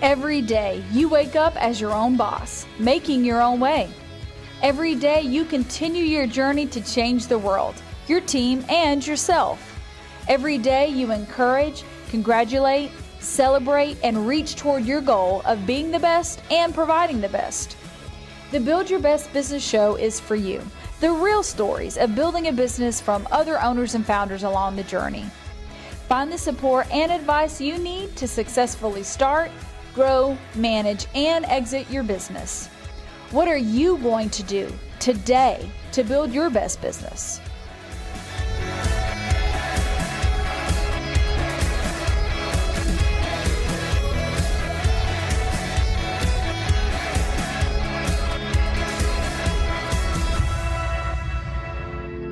Every day, you wake up as your own boss, making your own way. Every day, you continue your journey to change the world, your team, and yourself. Every day, you encourage, congratulate, celebrate, and reach toward your goal of being the best and providing the best. The Build Your Best Business Show is for you. The real stories of building a business from other owners and founders along the journey. Find the support and advice you need to successfully start, grow, manage, and exit your business. What are you going to do today to build your best business?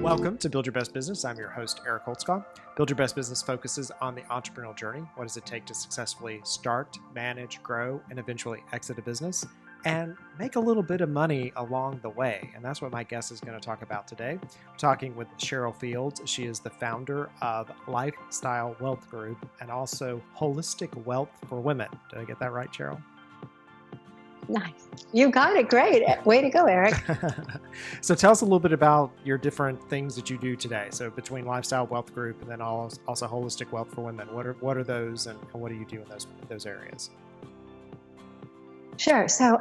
Welcome to Build Your Best Business. I'm your host, Eric Holtzclaw. Build Your Best Business focuses on the entrepreneurial journey. What does it take to successfully start, manage, grow, and eventually exit a business and make a little bit of money along the way? And that's what my guest is going to talk about today. We're talking with Cheryl Fields. She is the founder of Lifestyle Wealth Group and also Holistic Wealth for Women. Did I get that right, Cheryl? Nice. You got it. Great. Way to go, Eric. So tell us a little bit about your different things that you do today. So between Lifestyle Wealth Group and then also Holistic Wealth for Women, what are those and what do you do in those areas? Sure. So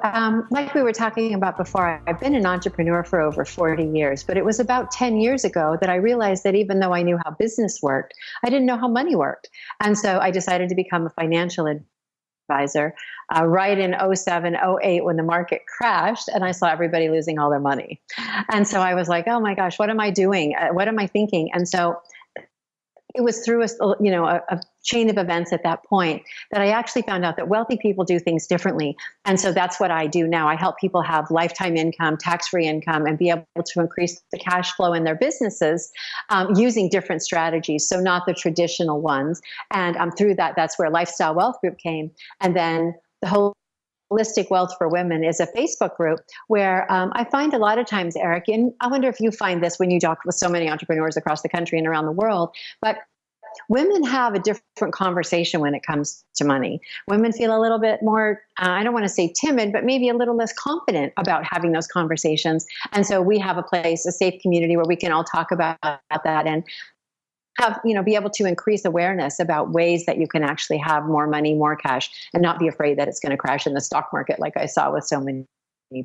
like we were talking about before, I've been an entrepreneur for over 40 years, but it was about 10 years ago that I realized that even though I knew how business worked, I didn't know how money worked. And so I decided to become a financial advisor right in 07, 08 when the market crashed and I saw everybody losing all their money. And so I was like, oh my gosh, what am I doing? What am I thinking? And so it was through a chain of events at that point that I actually found out that wealthy people do things differently. And so that's what I do now. I help people have lifetime income, tax-free income, and be able to increase the cash flow in their businesses using different strategies. So not the traditional ones. And through that, that's where Lifestyle Wealth Group came. And then the Holistic Wealth for Women is a Facebook group where I find a lot of times, Eric, and I wonder if you find this when you talk with so many entrepreneurs across the country and around the world, but women have a different conversation when it comes to money. Women feel a little bit more, I don't want to say timid, but maybe a little less confident about having those conversations. And so we have a place, a safe community where we can all talk about that and have, be able to increase awareness about ways that you can actually have more money, more cash, and not be afraid that it's going to crash in the stock market like I saw with so many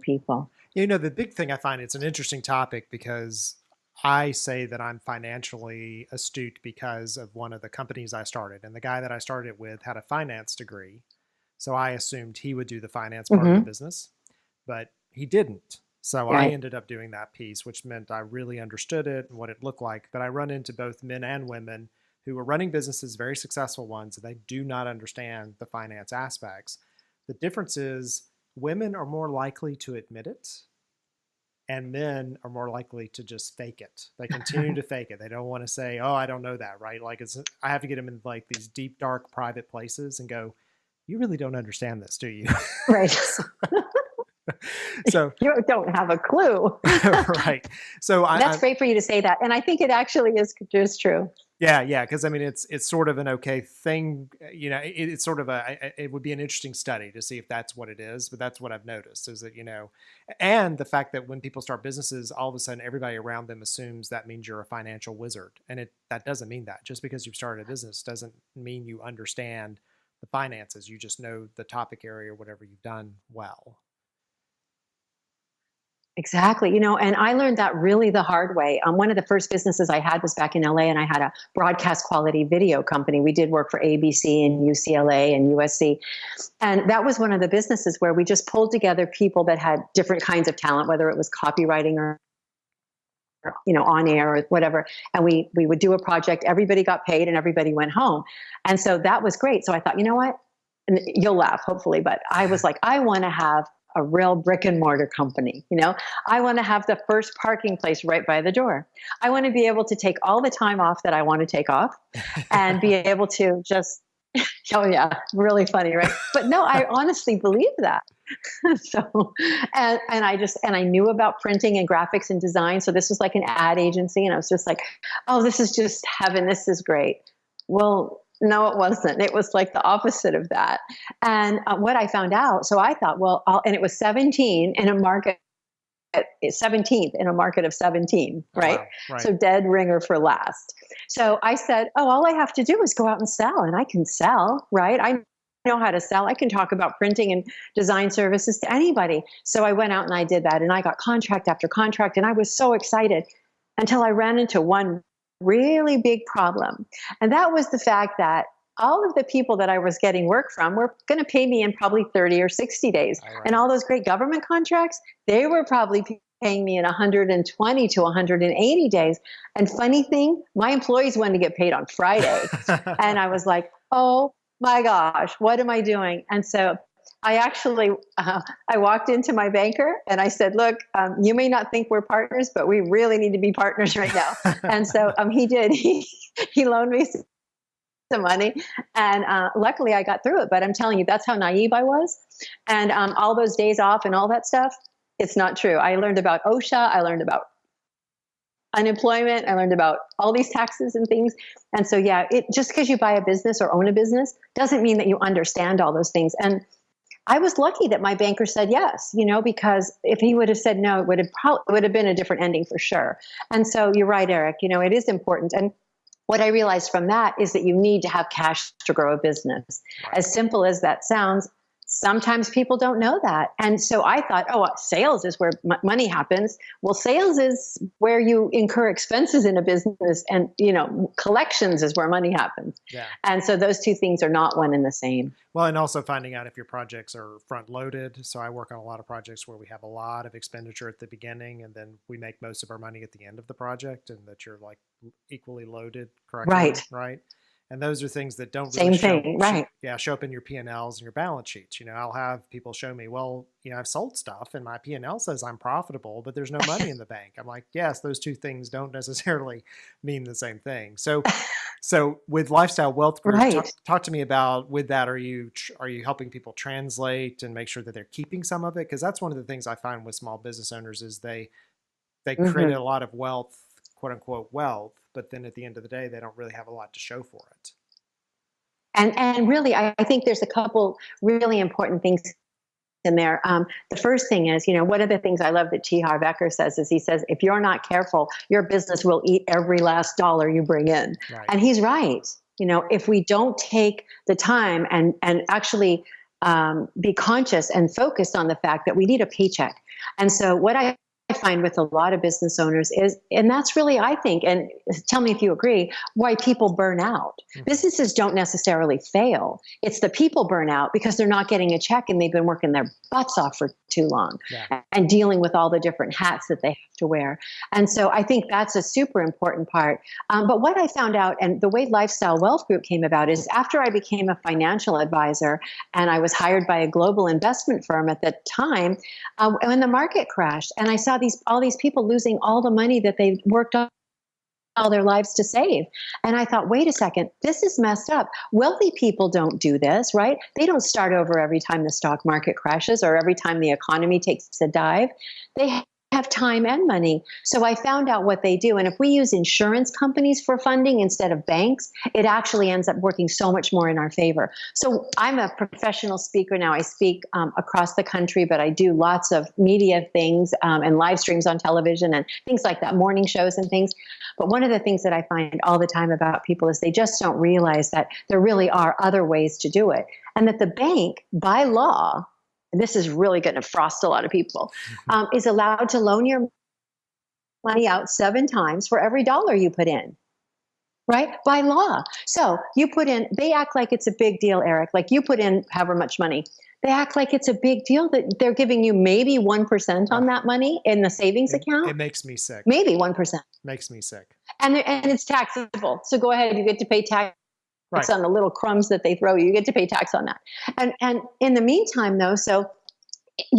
people. The big thing I find, it's an interesting topic because I say that I'm financially astute because of one of the companies I started. And the guy that I started with had a finance degree. So I assumed he would do the finance part of the business, but he didn't. So I ended up doing that piece, which meant I really understood it and what it looked like. But I run into both men and women who are running businesses, very successful ones, and they do not understand the finance aspects. The difference is women are more likely to admit it, and men are more likely to just fake it. They continue to fake it. They don't want to say, oh, I don't know that, right? Like I have to get them in like these deep, dark, private places and go, you really don't understand this, do you? Right. So you don't have a clue. Right. So that's great for you to say that. And I think it actually is just true. Yeah. Because it's sort of an okay thing. It's sort of it would be an interesting study to see if that's what it is. But that's what I've noticed is that, and the fact that when people start businesses, all of a sudden everybody around them assumes that means you're a financial wizard. And that doesn't mean that. Just because you've started a business doesn't mean you understand the finances. You just know the topic area or whatever you've done well. Exactly. And I learned that really the hard way. One of the first businesses I had was back in LA, and I had a broadcast quality video company. We did work for ABC and UCLA and USC. And that was one of the businesses where we just pulled together people that had different kinds of talent, whether it was copywriting or on air or whatever. And we would do a project, everybody got paid and everybody went home. And so that was great. So I thought, you know what? And you'll laugh, hopefully, but I was like, I want to have a real brick and mortar company. I want to have the first parking place right by the door. I want to be able to take all the time off that I want to take off and be able to just, oh yeah, really funny, right? But no, I honestly believe that. So, and I knew about printing and graphics and design. So this was like an ad agency. And I was just like, oh, this is just heaven. This is great. Well, No, it wasn't. It was like the opposite of that. And what I found out, so I thought, well, and it was 17 in a market, 17th in a market of 17, right? Wow. Right. So dead ringer for last. So I said, oh, all I have to do is go out and sell, and I can sell, right? I know how to sell. I can talk about printing and design services to anybody. So I went out and I did that, and I got contract after contract, and I was so excited until I ran into one really big problem. And that was the fact that all of the people that I was getting work from were going to pay me in probably 30 or 60 days. All right. And all those great government contracts, they were probably paying me in 120 to 180 days. And funny thing, my employees wanted to get paid on Friday. And I was like, oh my gosh, what am I doing? And so I actually, I walked into my banker and I said, look, you may not think we're partners, but we really need to be partners right now. And so he did. He loaned me some money, and luckily I got through it. But I'm telling you, that's how naive I was. And all those days off and all that stuff, it's not true. I learned about OSHA. I learned about unemployment. I learned about all these taxes and things. And so, yeah, just because you buy a business or own a business doesn't mean that you understand all those things. And I was lucky that my banker said yes, because if he would have said no, it would have been a different ending for sure. And so you're right, Eric, it is important. And what I realized from that is that you need to have cash to grow a business. As simple as that sounds, sometimes people don't know that. And so I thought, sales is where money happens. Well, sales is where you incur expenses in a business, and, collections is where money happens. Yeah. And so those two things are not one and the same. Well, and also finding out if your projects are front loaded. So I work on a lot of projects where we have a lot of expenditure at the beginning, and then we make most of our money at the end of the project, and that you're like equally loaded correctly. Right. And those are things that don't really show up in your P&Ls and your balance sheets. I'll have people show me, well, I've sold stuff and my P&L says I'm profitable, but there's no money in the bank. I'm like, yes, those two things don't necessarily mean the same thing. So with Lifestyle Wealth Group, talk to me about with that. Are you helping people translate and make sure that they're keeping some of it? Because that's one of the things I find with small business owners is they create a lot of wealth, quote unquote wealth, but then at the end of the day, they don't really have a lot to show for it. And really, I think there's a couple really important things in there. The first thing is, one of the things I love that T. Harv Eker says is he says, if you're not careful, your business will eat every last dollar you bring in. Right. And he's right. If we don't take the time and actually be conscious and focused on the fact that we need a paycheck. And so what I find with a lot of business owners is, and that's really, I think, and tell me if you agree, why people burn out. Mm-hmm. Businesses don't necessarily fail. It's the people burn out because they're not getting a check and they've been working their butts off for too long and dealing with all the different hats that they have to wear. And so I think that's a super important part. But what I found out, and the way Lifestyle Wealth Group came about, is after I became a financial advisor and I was hired by a global investment firm at the time, when the market crashed and I saw all these people losing all the money that they worked on all their lives to save. And I thought, wait a second, this is messed up. Wealthy people don't do this, right? They don't start over every time the stock market crashes or every time the economy takes a dive. They have time and money. So I found out what they do. And if we use insurance companies for funding instead of banks, it actually ends up working so much more in our favor. So I'm a professional speaker now. I speak across the country, but I do lots of media things and live streams on television and things like that, morning shows and things. But one of the things that I find all the time about people is they just don't realize that there really are other ways to do it. And that the bank, by law, and this is really going to frost a lot of people, is allowed to loan your money out 7 times for every dollar you put in, right? By law. So you put in, they act like it's a big deal, Eric. Like you put in however much money. They act like it's a big deal that they're giving you maybe 1% on that money in the savings account. It makes me sick. Maybe 1%. Makes me sick. And it's taxable. So go ahead, you get to pay tax. On the little crumbs that they throw you. You get to pay tax on that. And in the meantime, though, so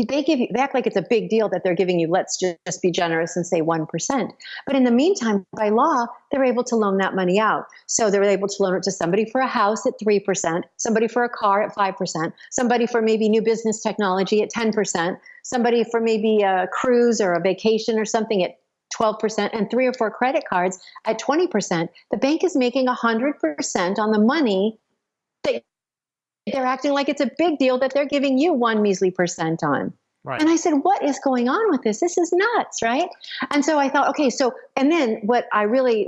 they act like it's a big deal that they're giving you, let's just be generous and say 1%. But in the meantime, by law, they're able to loan that money out. So they're able to loan it to somebody for a house at 3%, somebody for a car at 5%, somebody for maybe new business technology at 10%, somebody for maybe a cruise or a vacation or something at 12% and 3 or 4 credit cards at 20%, the bank is making 100% on the money that they're acting like it's a big deal that they're giving you 1 measly percent on. Right. And I said, what is going on with this? This is nuts, right? And so I thought, okay, so, and then what I really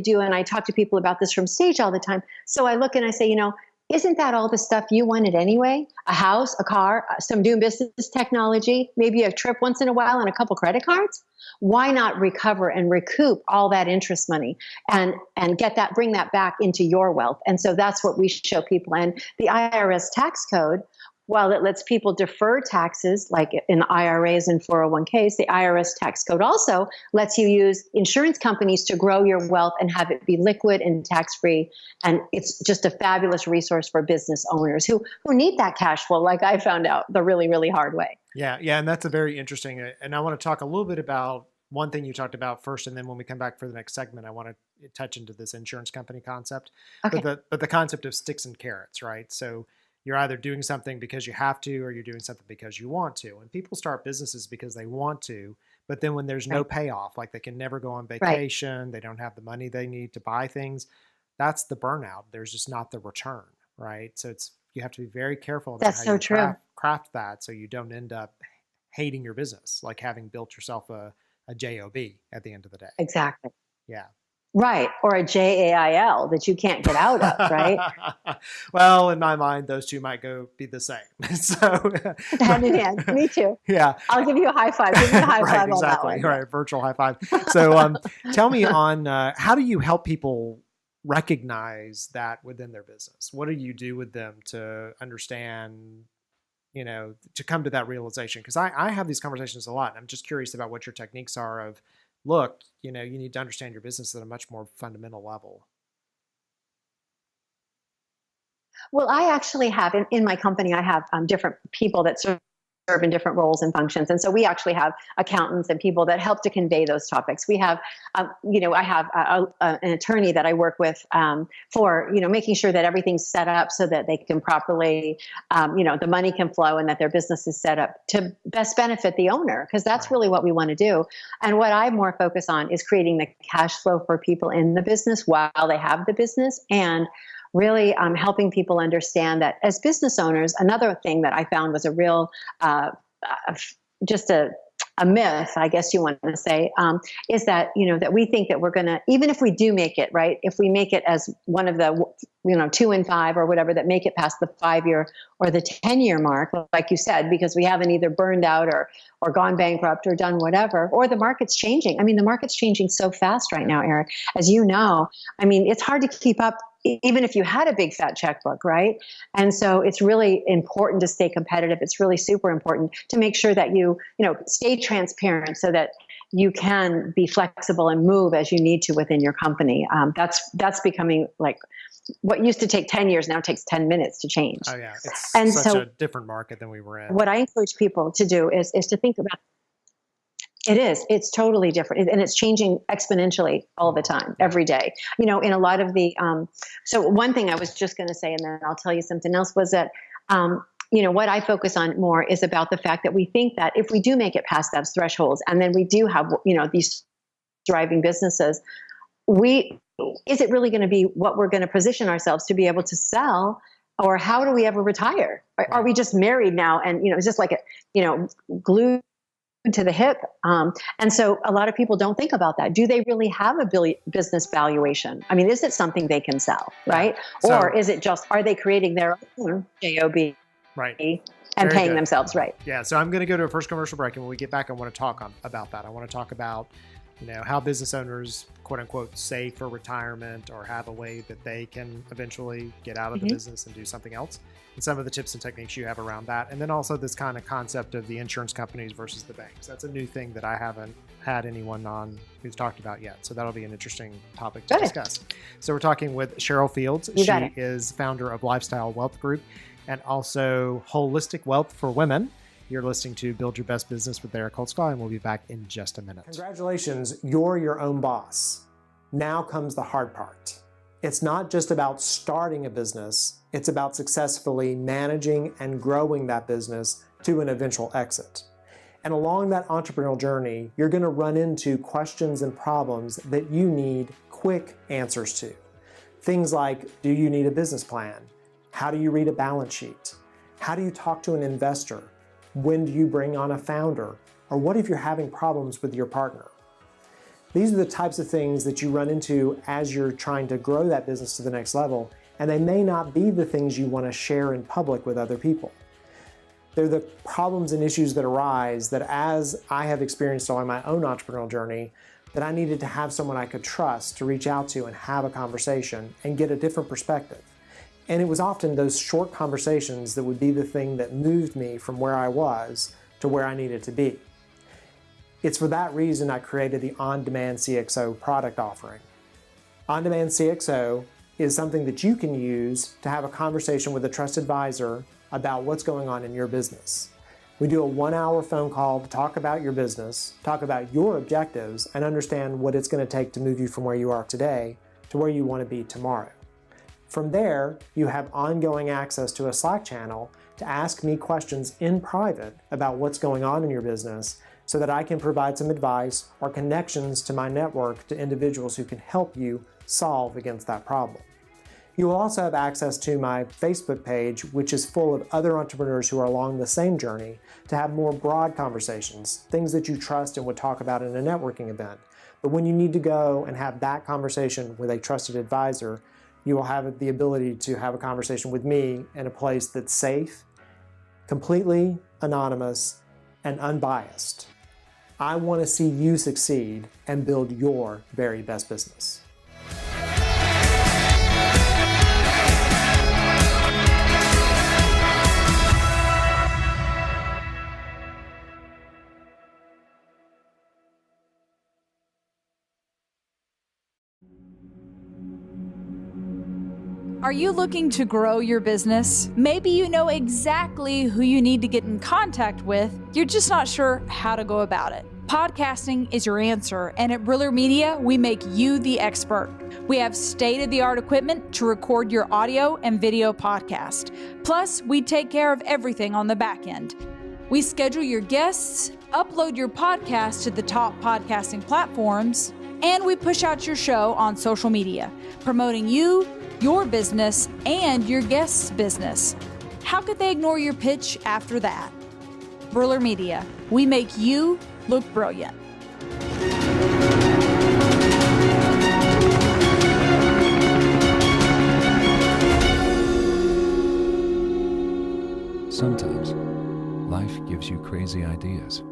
do, and I talk to people about this from stage all the time. So I look and I say, isn't that all the stuff you wanted anyway? A house, a car, some doing business technology, maybe a trip once in a while and a couple credit cards? Why not recover and recoup all that interest money and bring that back into your wealth? And so that's what we show people. And the IRS tax code, while it lets people defer taxes, like in IRAs and 401ks, the IRS tax code also lets you use insurance companies to grow your wealth and have it be liquid and tax-free. And it's just a fabulous resource for business owners who need that cash flow, like I found out the really, really hard way. Yeah, and that's a very interesting, and I want to talk a little bit about one thing you talked about first, and then when we come back for the next segment, I want to touch into this insurance company concept. Okay. But the concept of sticks and carrots, right? So you're either doing something because you have to, or you're doing something because you want to. And people start businesses because they want to, but then when there's no payoff, like they can never go on vacation, they don't have the money they need to buy things, that's the burnout. There's just not the return, right? So you have to be very careful about how you craft that so you don't end up hating your business, like having built yourself a job at the end of the day. Exactly. Yeah. Right. Or a JAIL that you can't get out of, right? Well, in my mind, those two might be the same. So hand in hand. Me too. Yeah. I'll give you a high five. Give me a high five on that one. Right. Virtual high five. So tell me how do you help people recognize that within their business? What do you do with them to understand, to come to that realization? Because I have these conversations a lot. And I'm just curious about what your techniques are of, look, you need to understand your business at a much more fundamental level. Well, I actually have in my company, I have different people that serve in different roles and functions. And so we actually have accountants and people that help to convey those topics. We have, I have an attorney that I work with for, making sure that everything's set up so that they can properly, the money can flow and that their business is set up to best benefit the owner, because that's really what we want to do. And what I more focus on is creating the cash flow for people in the business while they have the business, and really helping people understand that as business owners, another thing that I found was a real, just a myth, I guess you want to say, is that, that we think that we're going to, even if we do make it, right, if we make it as one of the, 2 in 5 or whatever that make it past the 5-year or the 10-year mark, like you said, because we haven't either burned out or gone bankrupt or done whatever, or the market's changing. I mean, the market's changing so fast right now, Eric, as you know. I mean, it's hard to keep up even if you had a big fat checkbook, right? And so it's really important to stay competitive. It's really super important to make sure that you stay transparent so that you can be flexible and move as you need to within your company. That's becoming like what used to take 10 years now takes 10 minutes to change. Oh yeah, it's such a different market than we were in. What I encourage people to do is to think about. It is. It's totally different. And it's changing exponentially all the time, every day. In a lot of the, so one thing I was just going to say, and then I'll tell you something else, was that, what I focus on more is about the fact that we think that if we do make it past those thresholds, and then we do have, these thriving businesses, is it really going to be what we're going to position ourselves to be able to sell? Or how do we ever retire? Are we just married now? And, it's just like, glued to the hip. And so a lot of people don't think about that. Do they really have a business valuation? I mean, is it something they can sell, right? Yeah. Or is it just, are they creating their own JOB? Right. And paying themselves right. Yeah. So I'm going to go to a first commercial break. And when we get back, I want to talk about that. I want to talk about, how business owners, quote unquote, save for retirement or have a way that they can eventually get out of the business and do something else. And some of the tips and techniques you have around that. And then also this kind of concept of the insurance companies versus the banks. That's a new thing that I haven't had anyone on who's talked about yet. So that'll be an interesting topic to discuss. So we're talking with Cheryl Fields. She is founder of Lifestyle Wealth Group and also Holistic Wealth for Women. You're listening to Build Your Best Business with Eric Holtzclaw, and we'll be back in just a minute. Congratulations, you're your own boss. Now comes the hard part. It's not just about starting a business, it's about successfully managing and growing that business to an eventual exit. And along that entrepreneurial journey, you're going to run into questions and problems that you need quick answers to. Things like, do you need a business plan? How do you read a balance sheet? How do you talk to an investor? When do you bring on a founder? Or what if you're having problems with your partner? These are the types of things that you run into as you're trying to grow that business to the next level, and they may not be the things you want to share in public with other people. They're the problems and issues that arise that, as I have experienced along my own entrepreneurial journey, that I needed to have someone I could trust to reach out to and have a conversation and get a different perspective. And it was often those short conversations that would be the thing that moved me from where I was to where I needed to be. It's for that reason I created the On-Demand CXO product offering. On-Demand CXO is something that you can use to have a conversation with a trusted advisor about what's going on in your business. We do a 1-hour phone call to talk about your business, talk about your objectives, and understand what it's going to take to move you from where you are today to where you want to be tomorrow. From there, you have ongoing access to a Slack channel to ask me questions in private about what's going on in your business so that I can provide some advice or connections to my network to individuals who can help you solve against that problem. You will also have access to my Facebook page, which is full of other entrepreneurs who are along the same journey, to have more broad conversations, things that you trust and would talk about in a networking event. But when you need to go and have that conversation with a trusted advisor, you will have the ability to have a conversation with me in a place that's safe, completely anonymous, and unbiased. I want to see you succeed and build your very best business. Are you looking to grow your business? Maybe you know exactly who you need to get in contact with. You're just not sure how to go about it. Podcasting is your answer, and at Briller Media, we make you the expert. We have state-of-the-art equipment to record your audio and video podcast. Plus, we take care of everything on the back end. We schedule your guests, upload your podcast to the top podcasting platforms, and we push out your show on social media, promoting you, your business, and your guest's business. How could they ignore your pitch after that? Briller Media, we make you look brilliant. Sometimes, life gives you crazy ideas.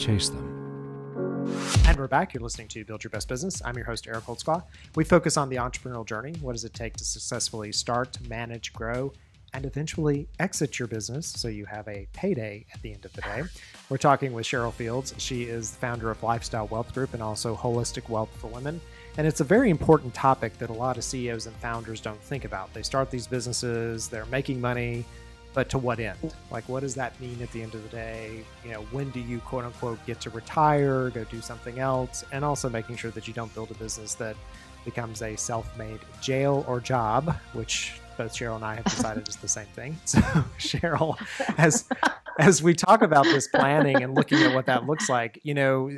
Chase them. And we're back. You're listening to Build Your Best Business. I'm your host, Eric Holtzclaw. We focus on the entrepreneurial journey. What does it take to successfully start, manage, grow, and eventually exit your business so you have a payday at the end of the day? We're talking with Cheryl Fields. She is the founder of Lifestyle Wealth Group and also Holistic Wealth for Women. And it's a very important topic that a lot of CEOs and founders don't think about. They start these businesses, they're making money, but to what end? Like, what does that mean at the end of the day? You know, when do you, quote unquote, get to retire, go do something else? And also making sure that you don't build a business that becomes a self-made jail or job, which both Cheryl and I have decided is the same thing. So Cheryl, as we talk about this planning and looking at what that looks like, you know,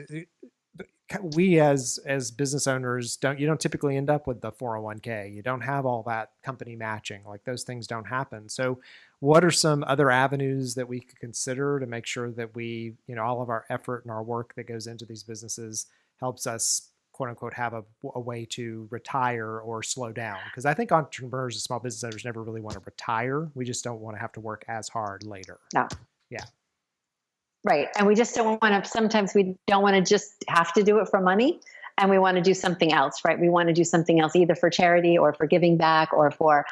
we as business owners you don't typically end up with the 401k. You don't have all that company matching. Like, those things don't happen. So what are some other avenues that we could consider to make sure that we, you know, all of our effort and our work that goes into these businesses helps us, quote unquote, have a way to retire or slow down? Because I think entrepreneurs and small business owners never really want to retire. We just don't want to have to work as hard later. No. Yeah. Right. And we just don't want to, sometimes we don't want to just have to do it for money, and we want to do something else, right? We want to do something else, either for charity or for giving back or for,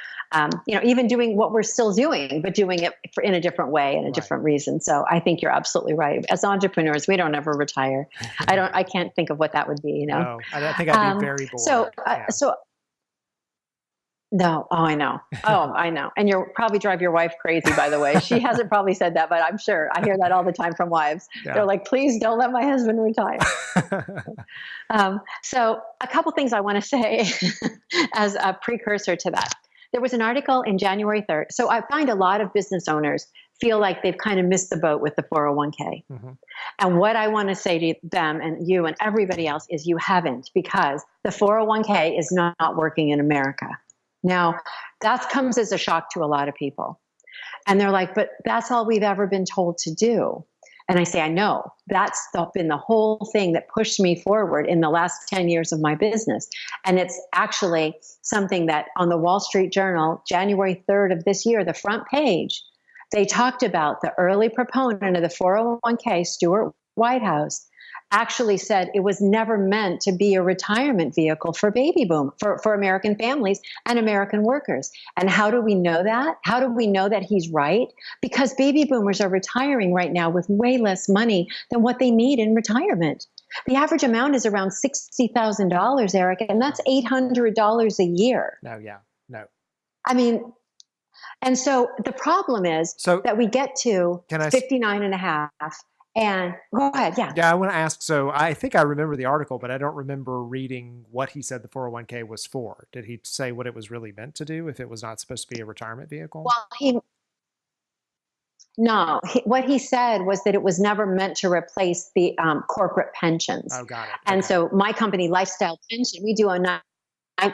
even doing what we're still doing, but doing it in a different way and a different reason. So I think you're absolutely right. As entrepreneurs, we don't ever retire. I can't think of what that would be, you know? No, I think I'd be very bored. No. Oh, I know. I know. And you'll probably drive your wife crazy, by the way. She hasn't probably said that, but I'm sure I hear that all the time from wives. Yeah. They're like, please don't let my husband retire. So a couple things I want to say as a precursor to that. There was an article in January 3rd. So I find a lot of business owners feel like they've kind of missed the boat with the 401k. Mm-hmm. And what I want to say to them and you and everybody else is you haven't, because the 401k is not working in America. Now, that comes as a shock to a lot of people. And they're like, but that's all we've ever been told to do. And I say, I know. That's been the whole thing that pushed me forward in the last 10 years of my business. And it's actually something that on the Wall Street Journal, January 3rd of this year, the front page, they talked about the early proponent of the 401k, Stuart Whitehouse, actually said it was never meant to be a retirement vehicle for baby boom, for American families and American workers. And how do we know that? How do we know that he's right? Because baby boomers are retiring right now with way less money than what they need in retirement. The average amount is around $60,000, Eric, and that's $800 a year. No. I mean, and so the problem is that we get to 59 and a half. And go ahead. Yeah. Yeah. I want to ask. So I think I remember the article, but I don't remember reading what he said the 401k was for. Did he say what it was really meant to do if it was not supposed to be a retirement vehicle? Well, what he said was that it was never meant to replace the corporate pensions. Oh, got it. And so my company, Lifestyle Pension, we do a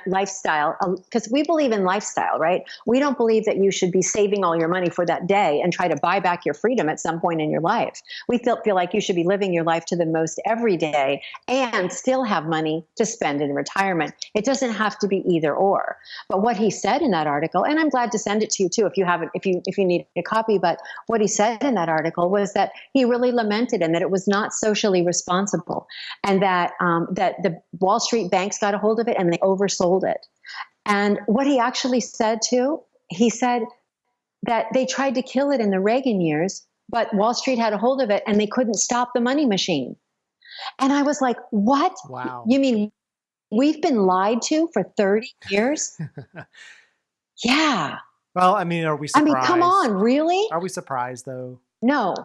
lifestyle, because we believe in lifestyle, right? We don't believe that you should be saving all your money for that day and try to buy back your freedom at some point in your life. We feel like you should be living your life to the most every day and still have money to spend in retirement. It doesn't have to be either or. But what he said in that article, and I'm glad to send it to you too if you haven't, if you need a copy, but what he said in that article was that he really lamented and that it was not socially responsible, and that that the Wall Street banks got a hold of it and they oversold it. And what he actually said too, he said that they tried to kill it in the Reagan years, but Wall Street had a hold of it and they couldn't stop the money machine. And I was like, what? Wow. You mean we've been lied to for 30 years? Yeah. Well, I mean, are we surprised? I mean, come on, really? Are we surprised though? No.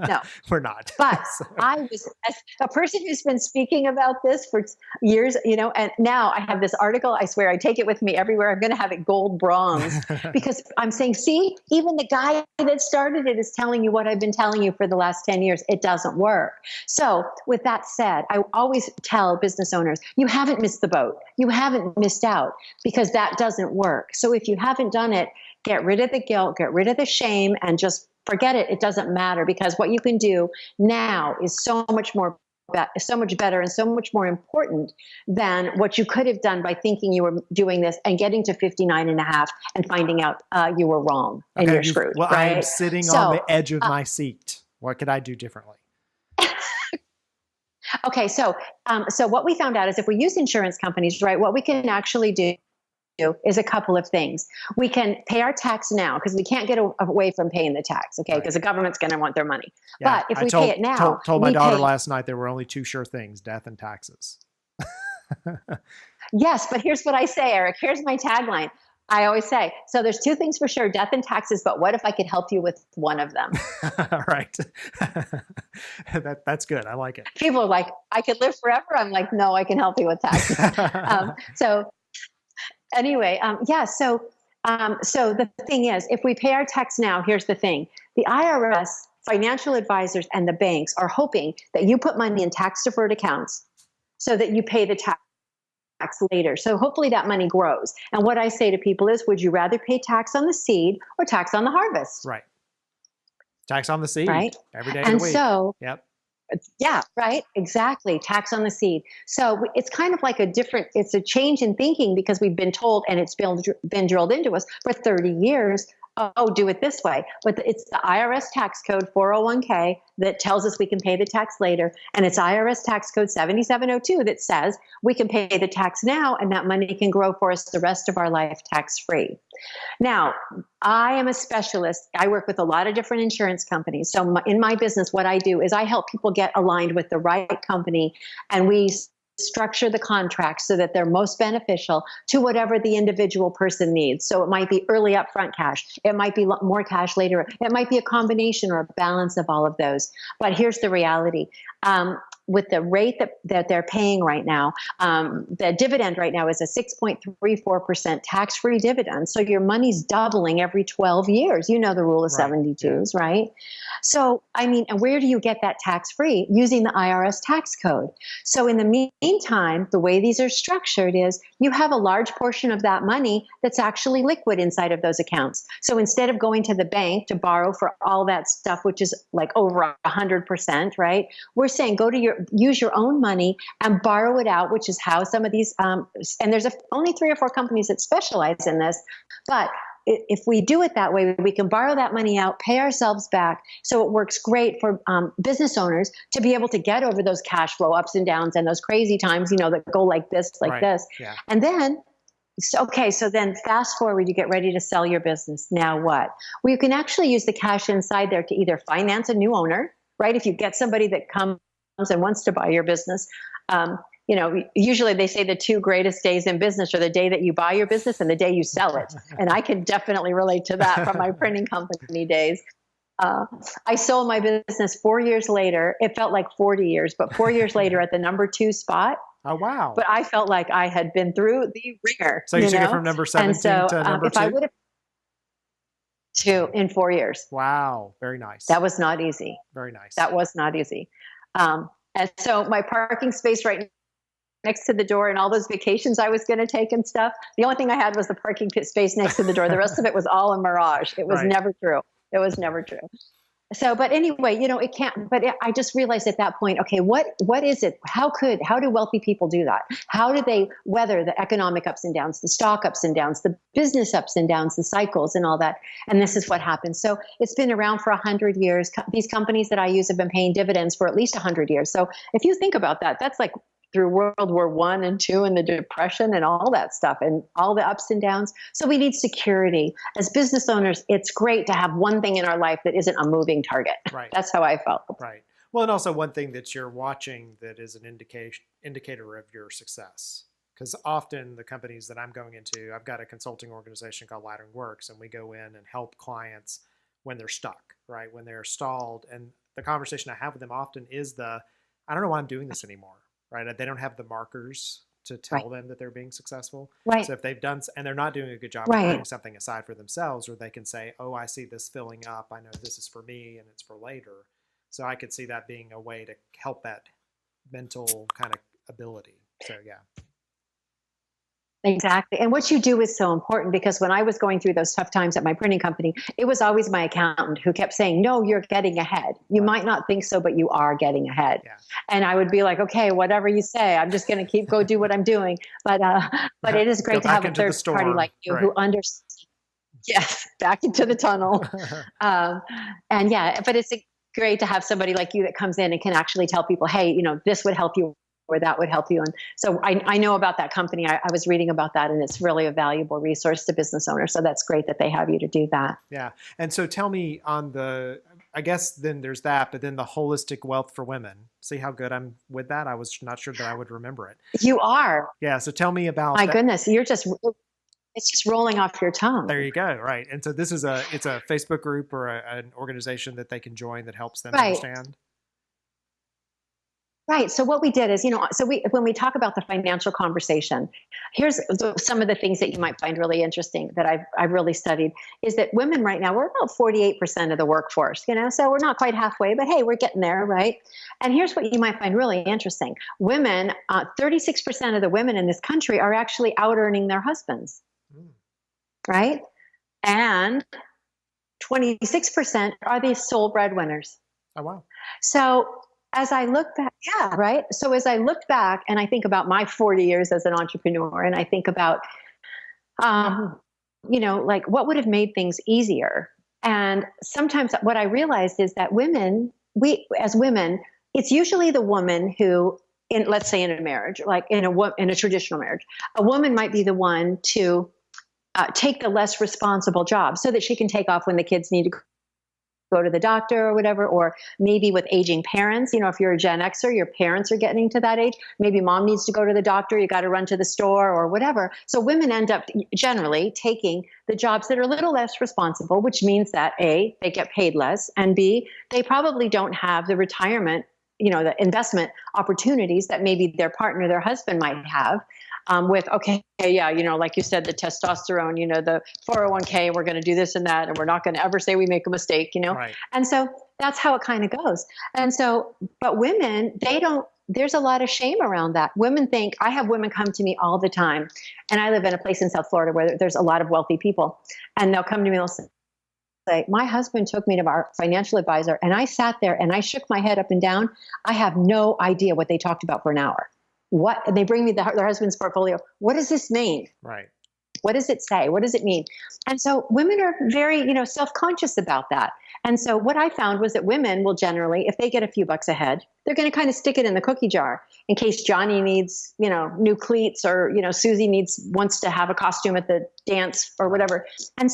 No, we're not. But I was, as a person who's been speaking about this for years, and now I have this article. I swear I take it with me everywhere. I'm going to have it gold bronze because I'm saying, see, even the guy that started it is telling you what I've been telling you for the last 10 years. It doesn't work. So with that said, I always tell business owners, you haven't missed the boat. You haven't missed out, because that doesn't work. So if you haven't done it, get rid of the guilt, get rid of the shame, and just forget it. It doesn't matter, because what you can do now is so much better and so much more important than what you could have done by thinking you were doing this and getting to 59 and a half and finding out you were wrong and you're screwed. Well, right? I am sitting on the edge of my seat. What could I do differently? Okay. So what we found out is if we use insurance companies, right, what we can actually do is a couple of things. We can pay our tax now because we can't get away from paying the tax, okay? Because the government's going to want their money. Yeah, but if we pay it now, told my daughter last night there were only two sure things: death and taxes. Yes, but here's what I say, Eric. Here's my tagline. I always say, so there's two things for sure: death and taxes. But what if I could help you with one of them? All right, that's good. I like it. People are like, I could live forever. I'm like, no, I can help you with taxes. Anyway, So the thing is, if we pay our tax now, here's the thing: the IRS, financial advisors, and the banks are hoping that you put money in tax-deferred accounts so that you pay the tax later. So hopefully that money grows. And what I say to people is, would you rather pay tax on the seed or tax on the harvest? Right. Tax on the seed. Right. Every day of the week. And so, yep. Yeah, right. Exactly. Tax on the seed. So it's kind of like it's a change in thinking, because we've been told, and it's been drilled into us for 30 years, oh, do it this way. But it's the IRS tax code 401k that tells us we can pay the tax later. And it's IRS tax code 7702 that says we can pay the tax now, and that money can grow for us the rest of our life tax-free. Now, I am a specialist. I work with a lot of different insurance companies. So in my business, what I do is I help people get aligned with the right company, and we structure the contracts so that they're most beneficial to whatever the individual person needs. So it might be early upfront cash. It might be more cash later. It might be a combination or a balance of all of those. But here's the reality. with the rate that they're paying right now, the dividend right now is a 6.34% tax-free dividend. So your money's doubling every 12 years. You know the rule of 72s, right? So, I mean, and where do you get that tax-free? Using the IRS tax code. So in the meantime, the way these are structured is you have a large portion of that money that's actually liquid inside of those accounts. So instead of going to the bank to borrow for all that stuff, which is like over 100%, right? We're saying use your own money and borrow it out, which is how some of these, and there's only 3 or 4 companies that specialize in this, but if we do it that way, we can borrow that money out, pay ourselves back. So it works great for business owners to be able to get over those cash flow ups and downs and those crazy times, that go like this, this. Yeah. And then, so then fast forward, you get ready to sell your business. Now what? Well, you can actually use the cash inside there to either finance a new owner, right? If you get somebody that comes and wants to buy your business, usually they say the 2 greatest days in business are the day that you buy your business and the day you sell it. And I can definitely relate to that from my printing company days. I sold my business 4 years later. It felt like 40 years, but 4 years later at the number 2 spot. Oh, wow. But I felt like I had been through the ringer. So you took it from number 17 to number 2? If I would have 2 in 4 years. Wow. Very nice. That was not easy. Very nice. That was not easy. And so my parking space right next to the door and all those vacations I was going to take and stuff, the only thing I had was the parking space next to the door. The rest of it was all a mirage. It was never true. It was never true. So, but anyway, it can't, but I just realized at that point, okay, what is it? How do wealthy people do that? How do they weather the economic ups and downs, the stock ups and downs, the business ups and downs, the cycles and all that? And this is what happens. So it's been around for 100 years. These companies that I use have been paying dividends for at least 100 years. So if you think about that, that's like through World War I and II and the Depression and all that stuff and all the ups and downs. So we need security. As business owners, it's great to have one thing in our life that isn't a moving target. Right. That's how I felt. Right. Well, and also one thing that you're watching that is an indicator of your success. Because often the companies that I'm going into, I've got a consulting organization called Laddering Works, and we go in and help clients when they're stuck, right? When they're stalled. And the conversation I have with them often is I don't know why I'm doing this anymore. Right? They don't have the markers to tell them that they're being successful. Right. So if they've done, and they're not doing a good job of putting something aside for themselves, or they can say, oh, I see this filling up. I know this is for me and it's for later. So I could see that being a way to help that mental kind of ability. So yeah. Exactly. And what you do is so important, because when I was going through those tough times at my printing company, it was always my accountant who kept saying, no, you're getting ahead. You might not think so, but you are getting ahead. Yeah. And I would be like, okay, whatever you say, I'm just going to go do what I'm doing. But it is great to have a third party like you who understands. Yes, back into the tunnel. And yeah, but it's great to have somebody like you that comes in and can actually tell people, hey, this would help you, or that would help you. And so I know about that company. I was reading about that, and it's really a valuable resource to business owners. So that's great that they have you to do that. Yeah. And so tell me I guess then there's that, but then the holistic wealth for women. See how good I'm with that? I was not sure that I would remember it. You are. Yeah. So tell me about My goodness. It's just rolling off your tongue. There you go. Right. And so it's a Facebook group or an organization that they can join that helps them understand. Right. So what we did is, when we talk about the financial conversation, here's some of the things that you might find really interesting that I've really studied, is that women right now, we're about 48% of the workforce, so we're not quite halfway, but hey, we're getting there, right? And here's what you might find really interesting. Women, 36% of the women in this country are actually out earning their husbands, right? And 26% are the sole breadwinners. Oh, wow. So as I look back, yeah, right. So as I looked back and I think about my 40 years as an entrepreneur, and I think about, like what would have made things easier. And sometimes what I realized is that as women, it's usually the woman who, let's say in a marriage, like in a traditional marriage, a woman might be the one to take the less responsible job so that she can take off when the kids need to go to the doctor or whatever, or maybe with aging parents, if you're a Gen Xer, your parents are getting to that age, maybe mom needs to go to the doctor, you got to run to the store or whatever. So women end up generally taking the jobs that are a little less responsible, which means that A, they get paid less, and B, they probably don't have the retirement the investment opportunities that maybe their partner, their husband might have, with, okay, yeah, like you said, the testosterone, the 401k, we're going to do this and that, and we're not going to ever say we make a mistake, Right. And so that's how it kind of goes. And so, but women, there's a lot of shame around that. Women think, I have women come to me all the time, and I live in a place in South Florida where there's a lot of wealthy people, and they'll come to me and they'll say, my husband took me to our financial advisor, and I sat there and I shook my head up and down. I have no idea what they talked about for an hour. What? And they bring me their husband's portfolio. What does this mean? Right. What does it say? What does it mean? And so women are very, self-conscious about that. And so what I found was that women will generally, if they get a few bucks ahead, they're going to kind of stick it in the cookie jar in case Johnny needs, new cleats, or, Susie wants to have a costume at the dance or whatever. And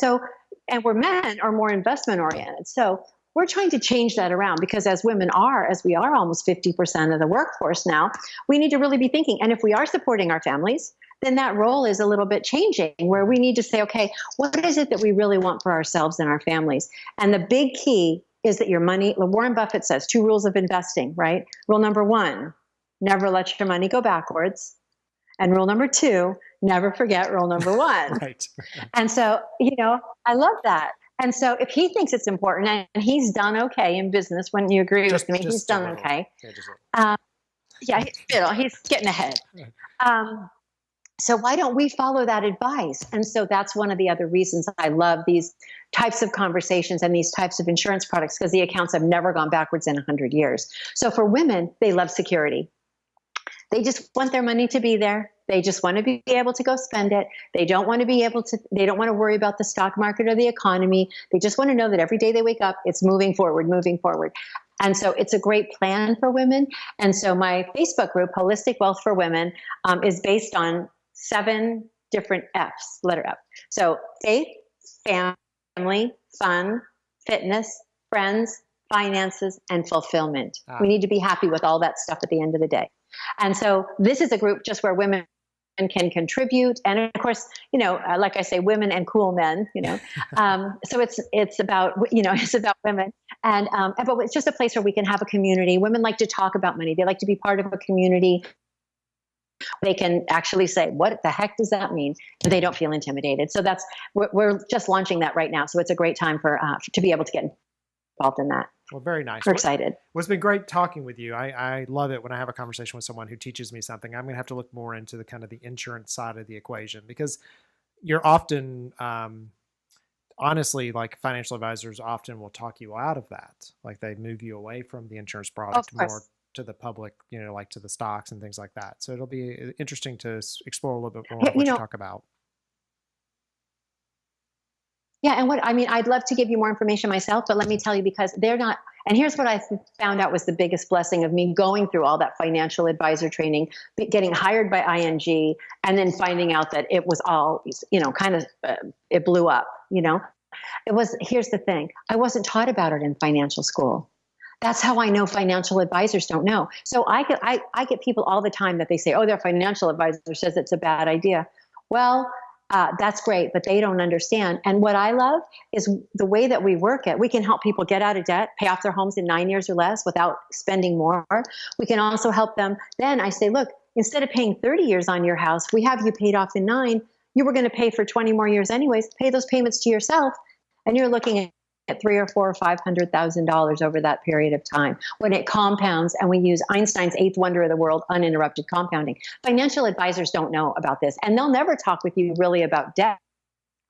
where men are more investment oriented. So we're trying to change that around, because as we are almost 50% of the workforce now, we need to really be thinking. And if we are supporting our families, then that role is a little bit changing, where we need to say, okay, what is it that we really want for ourselves and our families? And the big key is that your money, Warren Buffett says, 2 rules of investing, right? Rule number 1, never let your money go backwards. And rule number 2, never forget rule number 1. Right. And so, I love that. And so if he thinks it's important, and he's done okay in business, wouldn't you agree with me? He's done okay. He's getting ahead. So why don't we follow that advice? And so that's one of the other reasons I love these types of conversations and these types of insurance products, because the accounts have never gone backwards in 100 years. So for women, they love security. They just want their money to be there. They just want to be able to go spend it. They don't want to worry about the stock market or the economy. They just want to know that every day they wake up, it's moving forward. And so it's a great plan for women. And so my Facebook group, Holistic Wealth for Women, is based on 7 different F's, letter F. So faith, family, fun, fitness, friends, finances, and fulfillment. We need to be happy with all that stuff at the end of the day. And so this is a group just where women can contribute. And of course, like I say, women and cool men, so it's about women, and, but it's just a place where we can have a community. Women like to talk about money. They like to be part of a community. They can actually say, what the heck does that mean? And they don't feel intimidated. So we're just launching that right now. So it's a great time to be able to get involved in that. Well, very nice. We're excited. Well, it's been great talking with you. I love it when I have a conversation with someone who teaches me something. I'm going to have to look more into the kind of the insurance side of the equation, because you're often, honestly, like financial advisors often will talk you out of that. Like they move you away from the insurance product more to the public, like to the stocks and things like that. So it'll be interesting to explore a little bit more what you talk about. Yeah. And I'd love to give you more information myself, but let me tell you, because they're not, and here's what I found out was the biggest blessing of me going through all that financial advisor training, getting hired by ING, and then finding out that it was all, it blew up, here's the thing. I wasn't taught about it in financial school. That's how I know financial advisors don't know. So I get people all the time that they say, oh, their financial advisor says it's a bad idea. Well, that's great, but they don't understand. And what I love is the way that we work it. We can help people get out of debt, pay off their homes in 9 years or less without spending more. We can also help them. Then I say, look, instead of paying 30 years on your house, we have you paid off in 9. You were going to pay for 20 more years anyways. Pay those payments to yourself, and you're looking at $300,000 or $400,000 or $500,000 over that period of time when it compounds. And we use Einstein's 8th wonder of the world, uninterrupted compounding. Financial advisors don't know about this, and they'll never talk with you really about debt.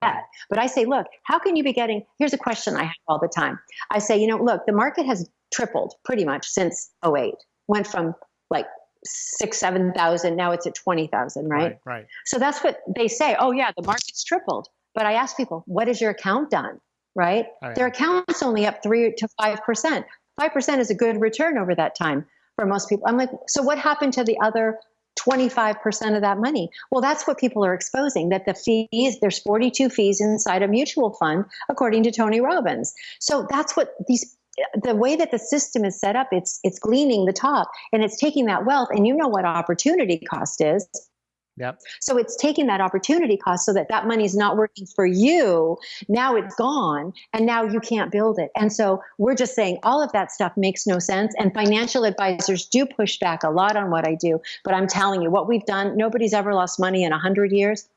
But I say, look, how can you be getting, here's a question I have all the time. I say, look, the market has tripled pretty much since '08. Went from like 6,000, 7,000, now it's at 20,000, right? Right. So that's what they say. Oh yeah, the market's tripled. But I ask people, what has your account done? Right? Oh, yeah. Their account's only up 3 to 5%. 5% is a good return over that time for most people. I'm like, so what happened to the other 25% of that money? Well, that's what people are exposing, that the fees, there's 42 fees inside a mutual fund, according to Tony Robbins. So that's what the way that the system is set up, it's gleaning the top, and it's taking that wealth. And you know what opportunity cost is. Yep. So it's taking that opportunity cost so that that money is not working for you. Now it's gone and now you can't build it. And so we're just saying all of that stuff makes no sense. And financial advisors do push back a lot on what I do. But I'm telling you, what we've done, nobody's ever lost money in 100 years.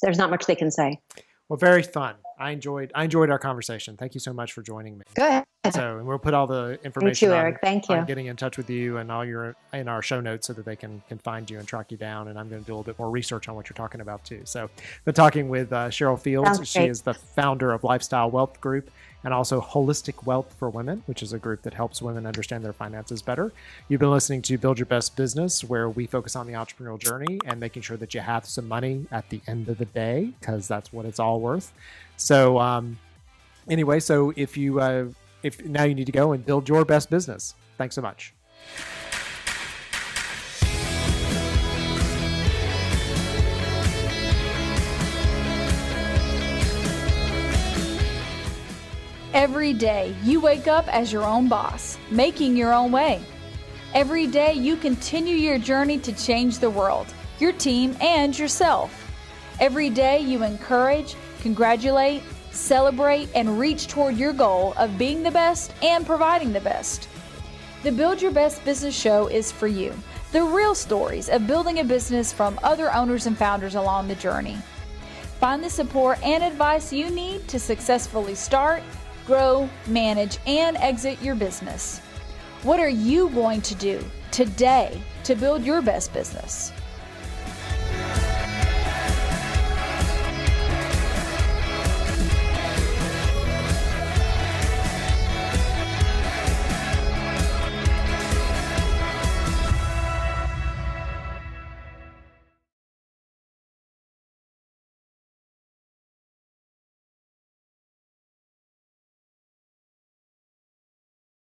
There's not much they can say. Well, very fun. I enjoyed our conversation. Thank you so much for joining me. Go ahead. So, and we'll put all the information Thank you, Eric. Thank you. on getting in touch with you and all your in our show notes so that they can find you and track you down. And I'm going to do a little bit more research on what you're talking about too. So, been talking with Cheryl Fields. Sounds She great. is the founder of Lifestyle Wealth Group and also Holistic Wealth for Women, which is a group that helps women understand their finances better. You've been listening to Build Your Best Business, where we focus on the entrepreneurial journey and making sure that you have some money at the end of the day, because that's what it's all worth. So, anyway, so if now you need to go and build your best business. Thanks so much. Every day, you wake up as your own boss, making your own way. Every day, you continue your journey to change the world, your team, and yourself. Every day, you encourage, congratulate, celebrate, and reach toward your goal of being the best and providing the best. The Build Your Best Business Show is for you. The real stories of building a business from other owners and founders along the journey. Find the support and advice you need to successfully start, grow, manage, and exit your business. What are you going to do today to build your best business?